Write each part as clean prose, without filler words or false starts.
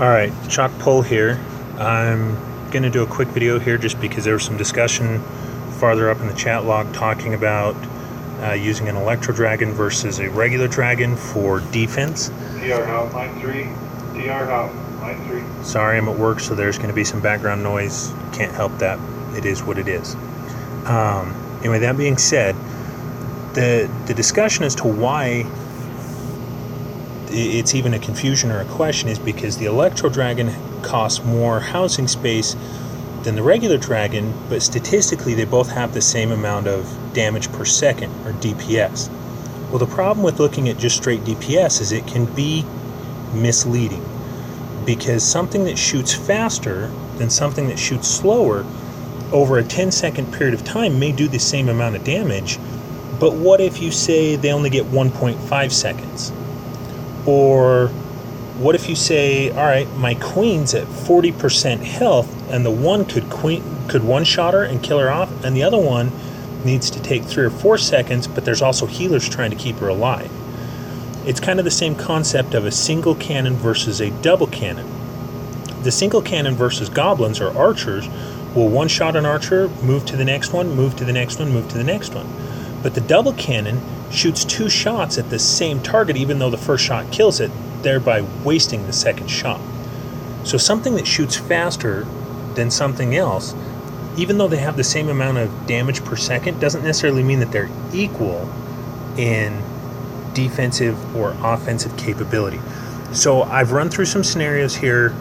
Alright, Chalk Pull here. I'm going to do a quick video here just because there was some discussion farther up in the chat log talking about using an Electro Dragon versus a regular dragon for defense. DR House, line 3. DR House, line 3. Sorry, I'm at work, so there's going to be some background noise. Can't help that. It is what it is. Anyway, that being said, the discussion as to why it's even a confusion or a question is because the Electro Dragon costs more housing space than the regular dragon, but statistically they both have the same amount of damage per second, or DPS. Well, the problem with looking at just straight DPS is it can be misleading, because something that shoots faster than something that shoots slower over a 10-second period of time may do the same amount of damage, but what if you say they only get 1.5 seconds? Or what if you say, all right, my queen's at 40% health, and the one could one-shot her and kill her off, and the other one needs to take 3 or 4 seconds, but there's also healers trying to keep her alive. It's kind of the same concept of a single cannon versus a double cannon. The single cannon versus goblins or archers will one-shot an archer, move to the next one, move to the next one, move to the next one. But the double cannon shoots 2 shots at the same target, even though the first shot kills it, thereby wasting the second shot. So something that shoots faster than something else, even though they have the same amount of damage per second, doesn't necessarily mean that they're equal in defensive or offensive capability. So I've run through some scenarios here,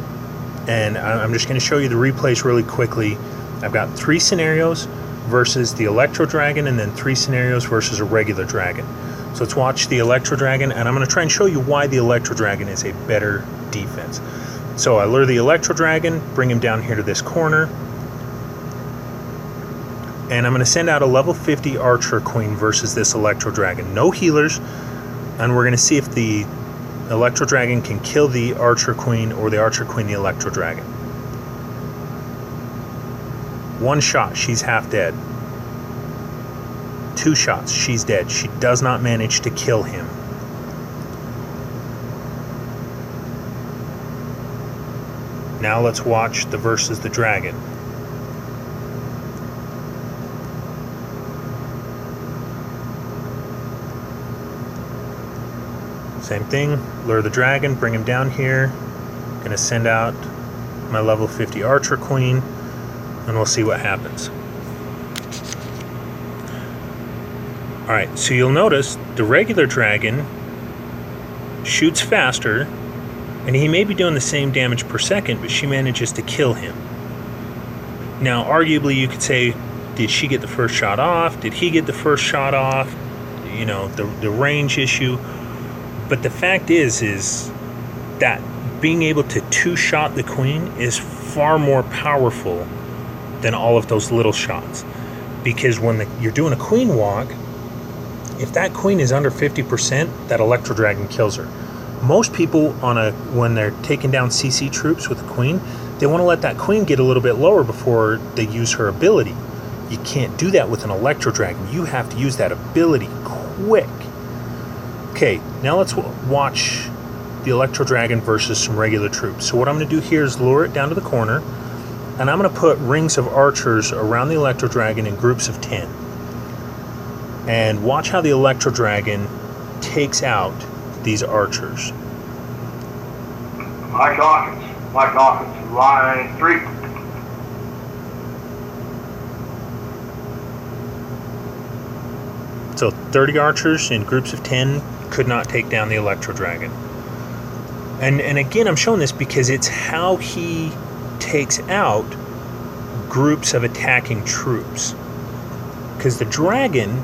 and I'm just going to show you the replays really quickly. I've got 3 scenarios versus the Electro Dragon, and then 3 scenarios versus a regular dragon. So let's watch the Electro Dragon, and I'm going to try and show you why the Electro Dragon is a better defense. So I lure the Electro Dragon, bring him down here to this corner, and I'm going to send out a level 50 Archer Queen versus this Electro Dragon. No healers, and we're going to see if the Electro Dragon can kill the Archer Queen or the Archer Queen the Electro Dragon. 1 shot, she's half dead. 2 shots, she's dead. She does not manage to kill him. Now let's watch the versus the dragon. Same thing, lure the dragon, bring him down here. Gonna send out my level 50 Archer Queen, and we'll see what happens. Alright, so you'll notice the regular dragon shoots faster, and he may be doing the same damage per second, but she manages to kill him. Now, arguably you could say, did she get the first shot off? Did he get the first shot off? You know, the range issue. But the fact is that being able to 2-shot the queen is far more powerful than all of those little shots. Because when you're doing a queen walk, if that queen is under 50%, that Electro Dragon kills her. Most people when they're taking down CC troops with a queen, they want to let that queen get a little bit lower before they use her ability. You can't do that with an Electro Dragon. You have to use that ability quick. Okay, now let's watch the Electro Dragon versus some regular troops. So what I'm going to do here is lure it down to the corner, and I'm going to put rings of archers around the Electro Dragon in groups of 10. And watch how the Electro Dragon takes out these archers. Mike Hawkins, line 3. So 30 archers in groups of 10 could not take down the Electro Dragon. And again, I'm showing this because it's how he takes out groups of attacking troops. Because the dragon,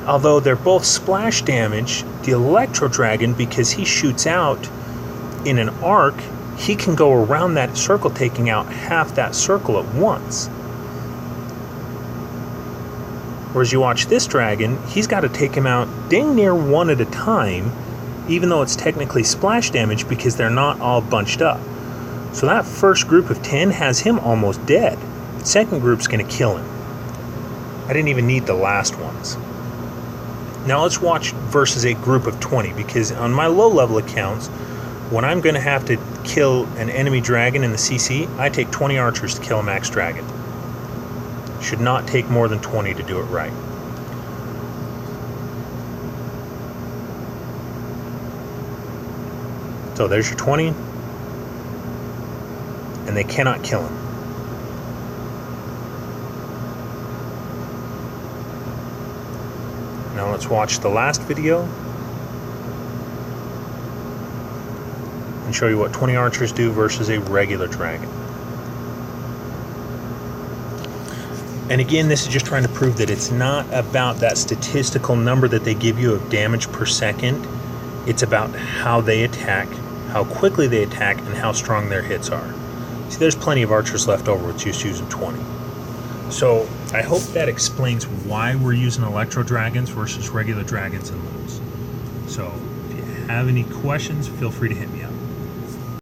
although they're both splash damage, the Electro Dragon, because he shoots out in an arc, he can go around that circle, taking out half that circle at once. Whereas you watch this dragon, he's got to take him out dang near one at a time, even though it's technically splash damage because they're not all bunched up. So that first group of 10 has him almost dead. The second group's going to kill him. I didn't even need the last ones. Now let's watch versus a group of 20, because on my low level accounts, When I'm going to have to kill an enemy dragon in the CC, I take 20 archers to kill a max dragon. Should not take more than 20 to do it right. So there's your 20, and they cannot kill him. Now let's watch the last video and show you what 20 archers do versus a regular dragon. And again, this is just trying to prove that it's not about that statistical number that they give you of damage per second. It's about how they attack, how quickly they attack, and how strong their hits are. See, there's plenty of archers left over with just using 20. So I hope that explains why we're using Electro Dragons versus regular dragons and loons. So if you have any questions, feel free to hit me up.